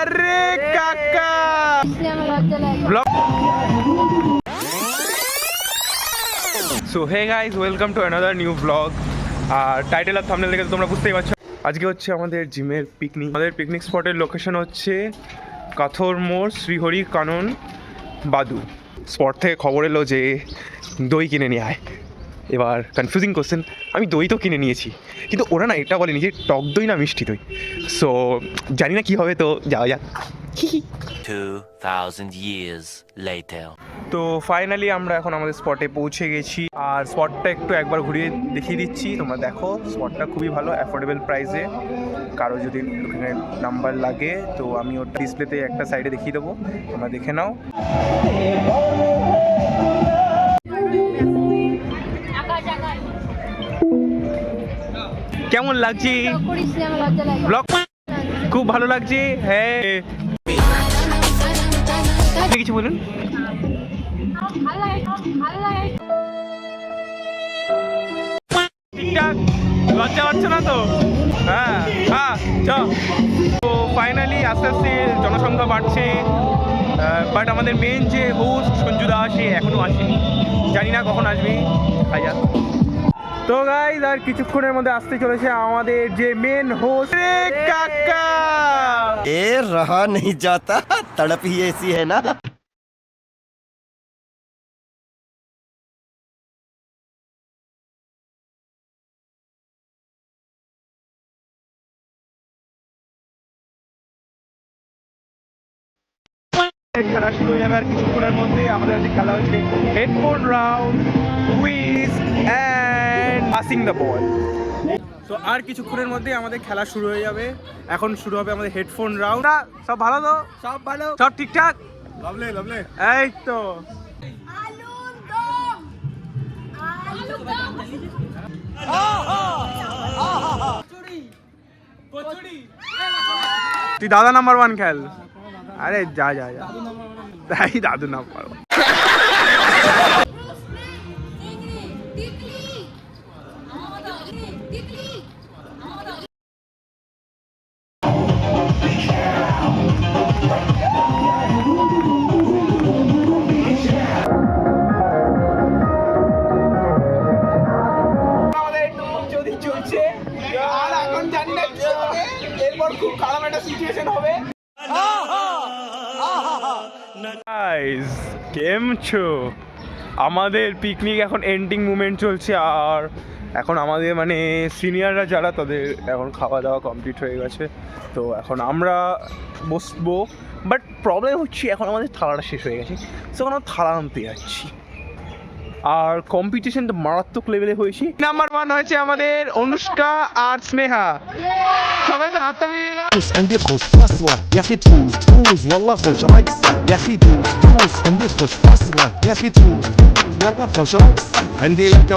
আরে কাকা so hey guys, welcome to another new blog. আর টাইটেল আর থাম্বনেল দেখে তোমরা বুঝতেই পারছো আজকে হচ্ছে আমাদের জিমের পিকনিক। আমাদের পিকনিক স্পটের লোকেশন হচ্ছে কাথর মোড়, শ্রীহরি কানন বাদু। স্পট থেকে খবর এলো যে দই কিনে নিয়ে আয়। এবার কনফিউজিং কোশ্চেন, আমি দই তো কিনে নিয়েছি, কিন্তু ওরা না এটা বলেনি যে টক দই না মিষ্টি দই। সো জানি না কী হবে, তো যাওয়া যাক। 2000 years later. তো ফাইনালি আমরা এখন আমাদের স্পটে পৌঁছে গেছি। আর স্পটটা একটু একবার ঘুরিয়ে দেখিয়ে দিচ্ছি, তোমরা দেখো। স্পটটা খুবই ভালো, অ্যাফোর্ডেবল প্রাইসে। কারো যদি ওখানে নাম্বার লাগে তো আমি ওটা ডিসপ্লেতে একটা সাইডে দেখিয়ে দেবো, তোমরা দেখে নাও। কেমন লাগছে ব্লগ? খুব ভালো লাগছে। হ্যাঁ, কিছু বলুন। ঠিকঠাক লজ্জা পাচ্ছে না তো? হ্যাঁ হ্যাঁ, চ। তো ফাইনালি আস্তে আস্তে জনসংখ্যা বাড়ছে, বাট আমাদের মেন যে হোস্ট সঞ্জুদা সে এখনও আসেনি, জানি না কখন আসবে। আয়া তো গাইস, আর কিছুক্ষণের মধ্যে আসতে চলেছে আমাদের যে মেন হোস্ট। রে কাকা, ए रहा नहीं जाता, तड़प ही ऐसी है ना। খেলা শুরু হয়ে যাবে আর কিছুক্ষণের মধ্যে। আমাদের আজকে খেলা হচ্ছে headphone round, quiz and passing the ball. তো আর কিছুক্ষণের মধ্যে আমাদের খেলা শুরু হয়ে যাবে। এখন শুরু হবে আমাদের হেডফোন রাউন্ড। সব ভালো তো? সব ভালো, সব ঠিকঠাক। লাভলে লাভলে, এই তো। তুই দাদা নাম্বার 1 খেল। আরে যা যা যা, তাই দাদু নাম্বার 1। চলছে আর এখন জানি না কি হবে, এরপর খুব খারাপ একটা সিচুয়েশন হবে। গাইস, কেম ছো? আমাদের পিকনিক এখন এন্ডিং মুভমেন্ট চলছে। আর এখন আমাদের মানে সিনিয়ররা যারা, তাদের এখন খাওয়া দাওয়া কমপ্লিট হয়ে গেছে। তো এখন আমরা বসবো, বাট প্রবলেম হচ্ছে এখন আমাদের থালাটা শেষ হয়ে গেছে। সো এখন থালা আনতে যাচ্ছি। আর কম্পিটিশন তো মারাত্মক লেভেলে হয়েছে। নাম্বার 1 হয়েছে আমাদের অনুষ্কা আর স্নেহা। সবাই তো হাতটা নিয়ে গেল। عندكم فصلة يا أخي تفوز والله خوش رايك يا أخي تفوز عندكم فصلة يا أخي تفوز والله خوش رايك عندي لك